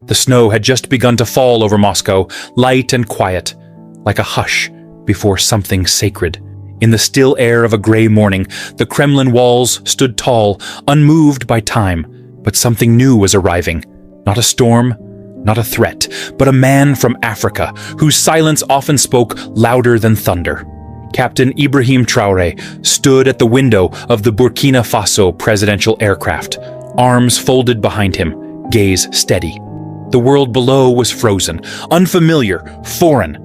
The snow had just begun to fall over Moscow, light and quiet, like a hush before something sacred. In the still air of a gray morning, the Kremlin walls stood tall, unmoved by time, but something new was arriving. Not a storm, not a threat, but a man from Africa, whose silence often spoke louder than thunder. Captain Ibrahim Traoré stood at the window of the Burkina Faso presidential aircraft, arms folded behind him, gaze steady. The world below was frozen, unfamiliar, foreign,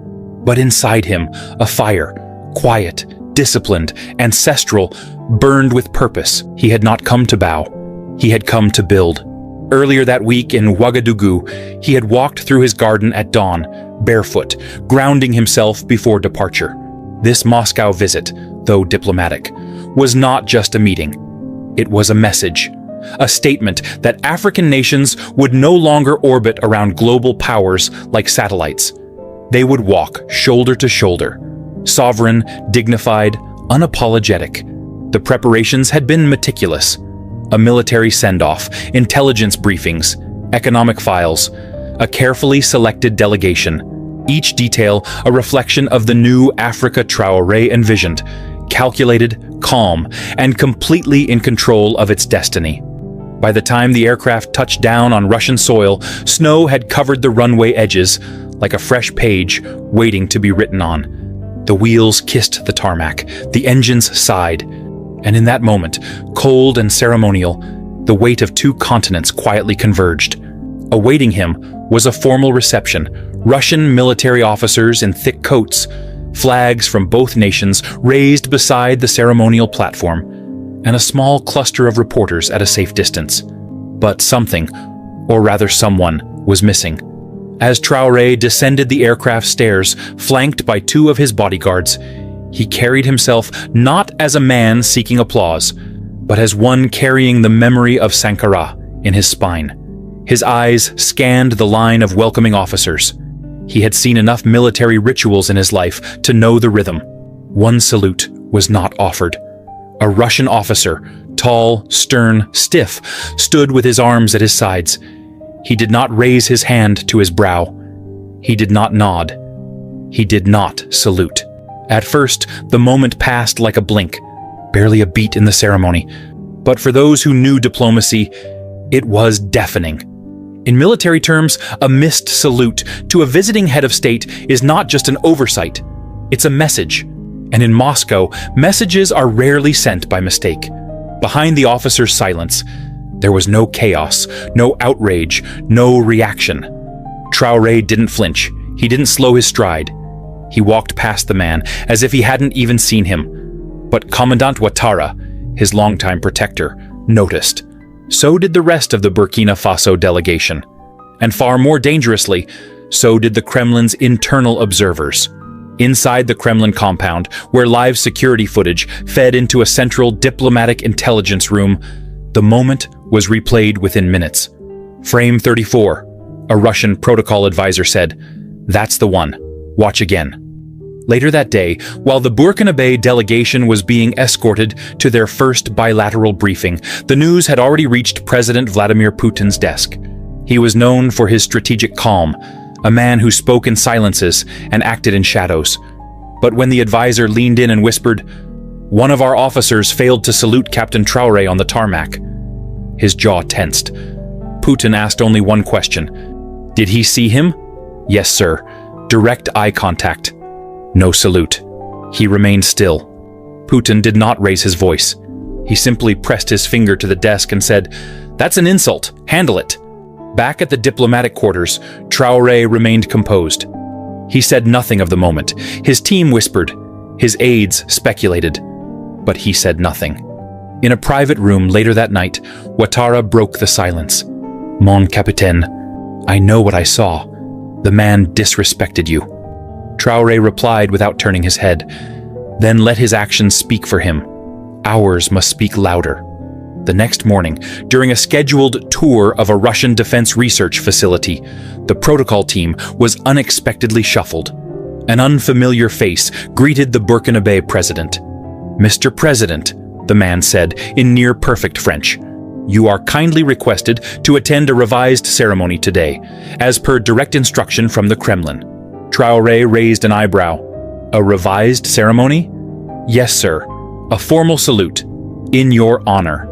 but inside him, a fire, quiet, disciplined, ancestral, burned with purpose. He had not come to bow. He had come to build. Earlier that week in Ouagadougou, he had walked through his garden at dawn, barefoot, grounding himself before departure. This Moscow visit, though diplomatic, was not just a meeting. It was a message, a statement that African nations would no longer orbit around global powers like satellites. They would walk shoulder to shoulder, sovereign, dignified, unapologetic. The preparations had been meticulous. A military send-off, intelligence briefings, economic files, a carefully selected delegation, each detail a reflection of the new Africa Traoré envisioned, calculated, calm, and completely in control of its destiny. By the time the aircraft touched down on Russian soil, snow had covered the runway edges like a fresh page waiting to be written on. The wheels kissed the tarmac, the engines sighed, and in that moment, cold and ceremonial, the weight of two continents quietly converged. Awaiting him was a formal reception, Russian military officers in thick coats, flags from both nations raised beside the ceremonial platform, and a small cluster of reporters at a safe distance. But something, or rather someone, was missing. As Traoré descended the aircraft stairs, flanked by two of his bodyguards, he carried himself not as a man seeking applause, but as one carrying the memory of Sankara in his spine. His eyes scanned the line of welcoming officers. He had seen enough military rituals in his life to know the rhythm. One salute was not offered. A Russian officer, tall, stern, stiff, stood with his arms at his sides. He did not raise his hand to his brow. He did not nod. He did not salute. At first, the moment passed like a blink, barely a beat in the ceremony. But for those who knew diplomacy, it was deafening. In military terms, a missed salute to a visiting head of state is not just an oversight. It's a message. And in Moscow, messages are rarely sent by mistake. Behind the officer's silence, there was no chaos, no outrage, no reaction. Traoré didn't flinch. He didn't slow his stride. He walked past the man as if he hadn't even seen him. But Commandant Ouattara, his longtime protector, noticed. So did the rest of the Burkina Faso delegation. And far more dangerously, so did the Kremlin's internal observers. Inside the Kremlin compound, where live security footage fed into a central diplomatic intelligence room, the moment was replayed within minutes. Frame 34, a Russian protocol advisor said, "That's the one. Watch again." Later that day, while the Burkinabe delegation was being escorted to their first bilateral briefing, the news had already reached President Vladimir Putin's desk. He was known for his strategic calm, a man who spoke in silences and acted in shadows. But when the advisor leaned in and whispered, "One of our officers failed to salute Captain Traoré on the tarmac," his jaw tensed. Putin asked only one question. "Did he see him?" "Yes, sir. Direct eye contact. No salute." He remained still. Putin did not raise his voice. He simply pressed his finger to the desk and said, "That's an insult. Handle it." Back at the diplomatic quarters, Traoré remained composed. He said nothing of the moment. His team whispered. His aides speculated. But he said nothing. In a private room later that night, Ouattara broke the silence. "Mon capitaine, I know what I saw. The man disrespected you." Traoré replied without turning his head. "Then let his actions speak for him. Ours must speak louder." The next morning, during a scheduled tour of a Russian defense research facility, the protocol team was unexpectedly shuffled. An unfamiliar face greeted the Burkinabe president. "Mr. President," the man said in near-perfect French, You are kindly requested to attend a revised ceremony today, as per direct instruction from the Kremlin. Traoré raised an eyebrow. A revised ceremony? Yes, sir. A formal salute. In your honor.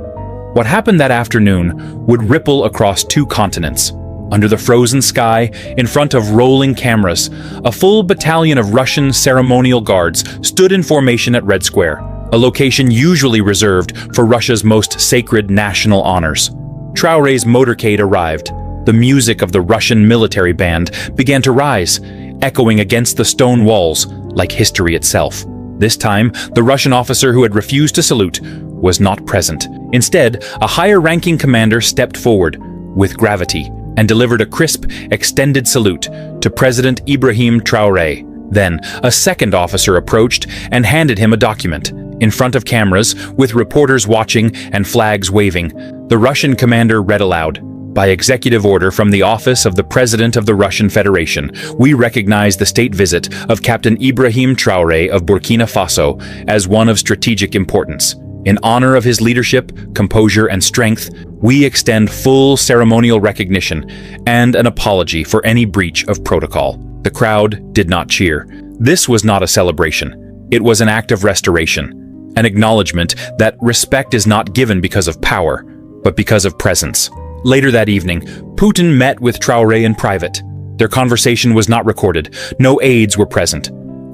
What happened that afternoon would ripple across 2 continents. Under the frozen sky, in front of rolling cameras, a full battalion of Russian ceremonial guards stood in formation at Red Square, a location usually reserved for Russia's most sacred national honors. Traoré's motorcade arrived. The music of the Russian military band began to rise, echoing against the stone walls like history itself. This time, the Russian officer who had refused to salute was not present. Instead, a higher-ranking commander stepped forward, with gravity, and delivered a crisp, extended salute to President Ibrahim Traoré. Then, a second officer approached and handed him a document. In front of cameras, with reporters watching and flags waving, the Russian commander read aloud, "By executive order from the office of the President of the Russian Federation, we recognize the state visit of Captain Ibrahim Traoré of Burkina Faso as one of strategic importance. In honor of his leadership, composure, and strength, we extend full ceremonial recognition and an apology for any breach of protocol." The crowd did not cheer. This was not a celebration. It was an act of restoration, an acknowledgement that respect is not given because of power, but because of presence. Later that evening, Putin met with Traoré in private. Their conversation was not recorded. No aides were present.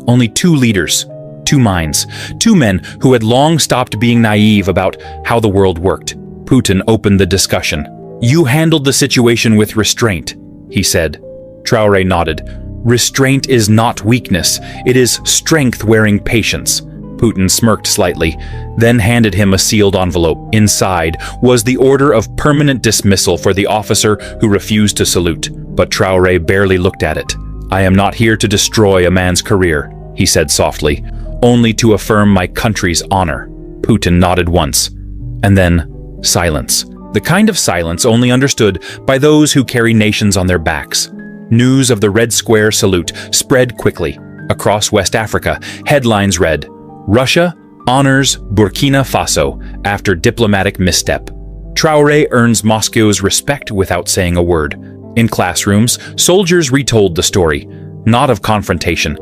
Only 2 leaders, 2 minds, 2 men who had long stopped being naive about how the world worked. Putin opened the discussion. "You handled the situation with restraint," he said. Traoré nodded. "Restraint is not weakness. It is strength wearing patience." Putin smirked slightly, then handed him a sealed envelope. Inside was the order of permanent dismissal for the officer who refused to salute. But Traoré barely looked at it. "I am not here to destroy a man's career," he said softly, "only to affirm my country's honor." Putin nodded once, and then silence. The kind of silence only understood by those who carry nations on their backs. News of the Red Square salute spread quickly. Across West Africa, headlines read, "Russia honors Burkina Faso after diplomatic misstep." Traoré earns Moscow's respect without saying a word. In classrooms, soldiers retold the story, not of confrontation,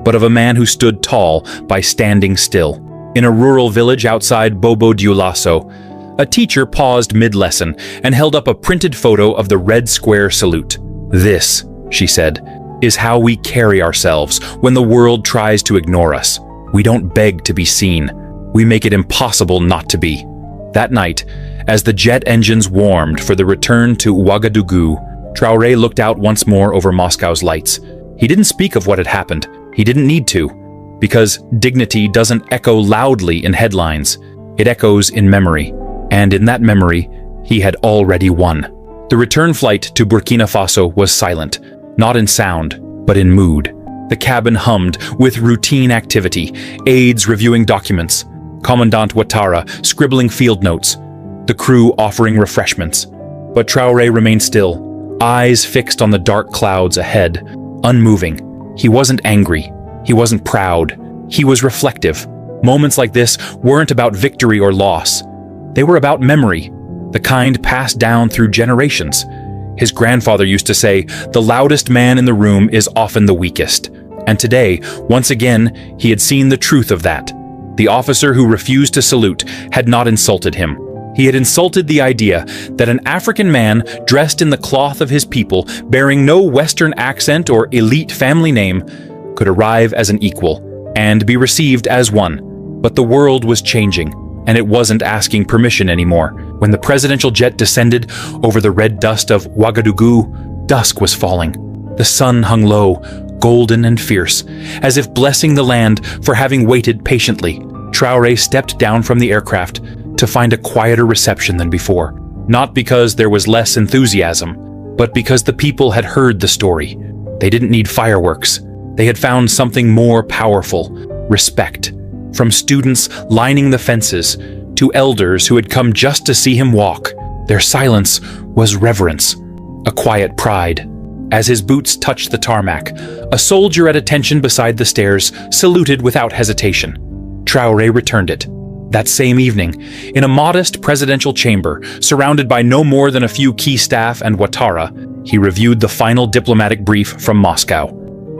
but of a man who stood tall by standing still. In a rural village outside Bobo Dioulasso, a teacher paused mid-lesson and held up a printed photo of the Red Square salute. "This," she said, "is how we carry ourselves when the world tries to ignore us. We don't beg to be seen. We make it impossible not to be." That night, as the jet engines warmed for the return to Ouagadougou, Traoré looked out once more over Moscow's lights. He didn't speak of what had happened. He didn't need to, because dignity doesn't echo loudly in headlines. It echoes in memory, and in that memory, he had already won. The return flight to Burkina Faso was silent, not in sound, but in mood. The cabin hummed with routine activity, aides reviewing documents, Commandant Ouattara scribbling field notes, the crew offering refreshments. But Traoré remained still, eyes fixed on the dark clouds ahead, unmoving. He wasn't angry. He wasn't proud. He was reflective. Moments like this weren't about victory or loss. They were about memory, the kind passed down through generations. His grandfather used to say, "The loudest man in the room is often the weakest." And today, once again, he had seen the truth of that. The officer who refused to salute had not insulted him. He had insulted the idea that an African man dressed in the cloth of his people, bearing no Western accent or elite family name, could arrive as an equal and be received as one. But the world was changing, and it wasn't asking permission anymore. When the presidential jet descended over the red dust of Ouagadougou, dusk was falling. The sun hung low, golden and fierce, as if blessing the land for having waited patiently. Traoré stepped down from the aircraft to find a quieter reception than before. Not because there was less enthusiasm, but because the people had heard the story. They didn't need fireworks. They had found something more powerful: respect. From students lining the fences to elders who had come just to see him walk, their silence was reverence, a quiet pride. As his boots touched the tarmac, a soldier at attention beside the stairs saluted without hesitation. Traoré returned it. That same evening, in a modest presidential chamber, surrounded by no more than a few key staff and Ouattara, he reviewed the final diplomatic brief from Moscow.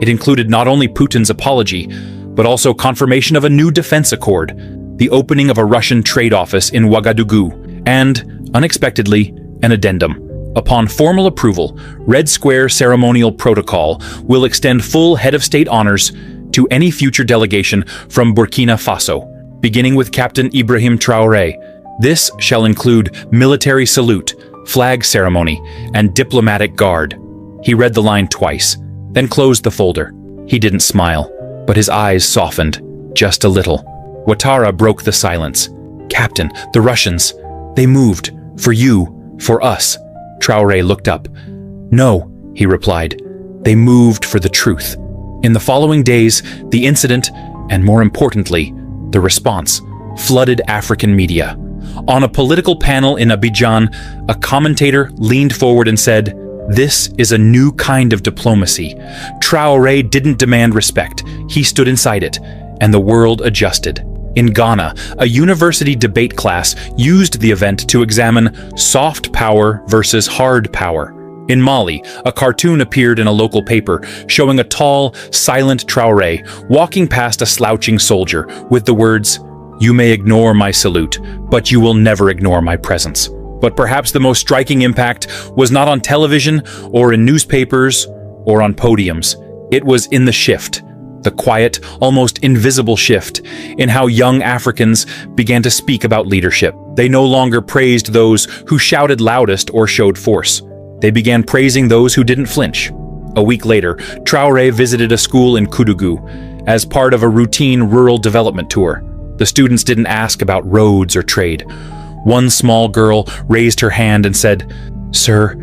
It included not only Putin's apology, but also confirmation of a new defense accord, the opening of a Russian trade office in Ouagadougou, and, unexpectedly, an addendum. Upon formal approval, Red Square Ceremonial Protocol will extend full head of state honors to any future delegation from Burkina Faso, beginning with Captain Ibrahim Traoré. This shall include military salute, flag ceremony, and diplomatic guard. He read the line twice, then closed the folder. He didn't smile, but his eyes softened, just a little. Ouattara broke the silence. "Captain, the Russians, they moved. For you, for us." Traoré looked up. "No," he replied. "They moved for the truth." In the following days, the incident, and more importantly, the response, flooded African media. On a political panel in Abidjan, a commentator leaned forward and said, "This is a new kind of diplomacy." Traoré didn't demand respect. He stood inside it, and the world adjusted. In Ghana, a university debate class used the event to examine soft power versus hard power. In Mali, a cartoon appeared in a local paper showing a tall, silent Traoré walking past a slouching soldier with the words, "You may ignore my salute, but you will never ignore my presence." But perhaps the most striking impact was not on television or in newspapers or on podiums. It was in the shift, the quiet, almost invisible shift, in how young Africans began to speak about leadership. They no longer praised those who shouted loudest or showed force. They began praising those who didn't flinch. A week later, Traoré visited a school in Koudougou as part of a routine rural development tour. The students didn't ask about roads or trade. One small girl raised her hand and said, "Sir,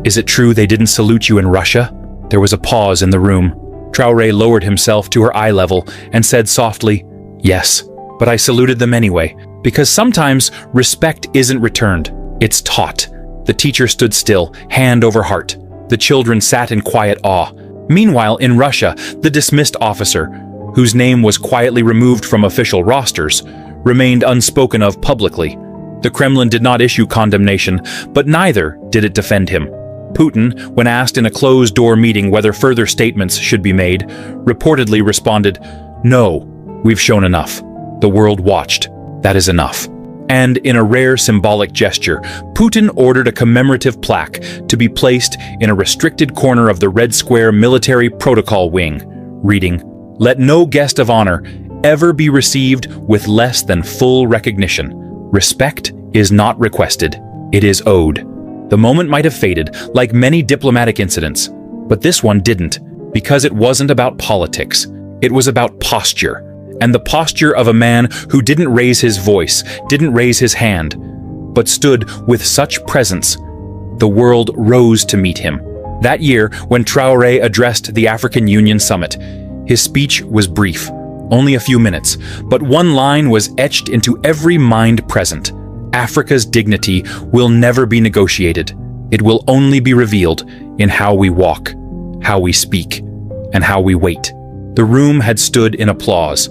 is it true they didn't salute you in Russia?" There was a pause in the room. Traoré lowered himself to her eye level and said softly, "Yes, but I saluted them anyway, because sometimes respect isn't returned, it's taught." The teacher stood still, hand over heart. The children sat in quiet awe. Meanwhile, in Russia, the dismissed officer, whose name was quietly removed from official rosters, remained unspoken of publicly. The Kremlin did not issue condemnation, but neither did it defend him. Putin, when asked in a closed-door meeting whether further statements should be made, reportedly responded, "No, we've shown enough. The world watched. That is enough." And in a rare symbolic gesture, Putin ordered a commemorative plaque to be placed in a restricted corner of the Red Square Military Protocol Wing, reading, "Let no guest of honor ever be received with less than full recognition. Respect is not requested, it is owed." The moment might have faded, like many diplomatic incidents, but this one didn't, because it wasn't about politics. It was about posture, and the posture of a man who didn't raise his voice, didn't raise his hand, but stood with such presence. The world rose to meet him. That year, when Traoré addressed the African Union Summit, his speech was brief, only a few minutes, but one line was etched into every mind present. Africa's dignity will never be negotiated. It will only be revealed in how we walk, how we speak, and how we wait. The room had stood in applause,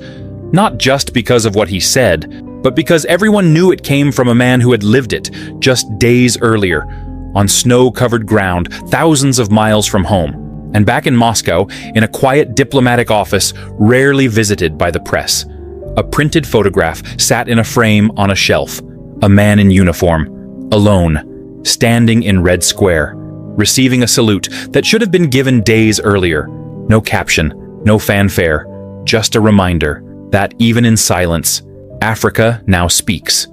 not just because of what he said, but because everyone knew it came from a man who had lived it just days earlier, on snow-covered ground thousands of miles from home, and back in Moscow, in a quiet diplomatic office rarely visited by the press. A printed photograph sat in a frame on a shelf. A man in uniform, alone, standing in Red Square, receiving a salute that should have been given days earlier. No caption, no fanfare, just a reminder that even in silence, Africa now speaks.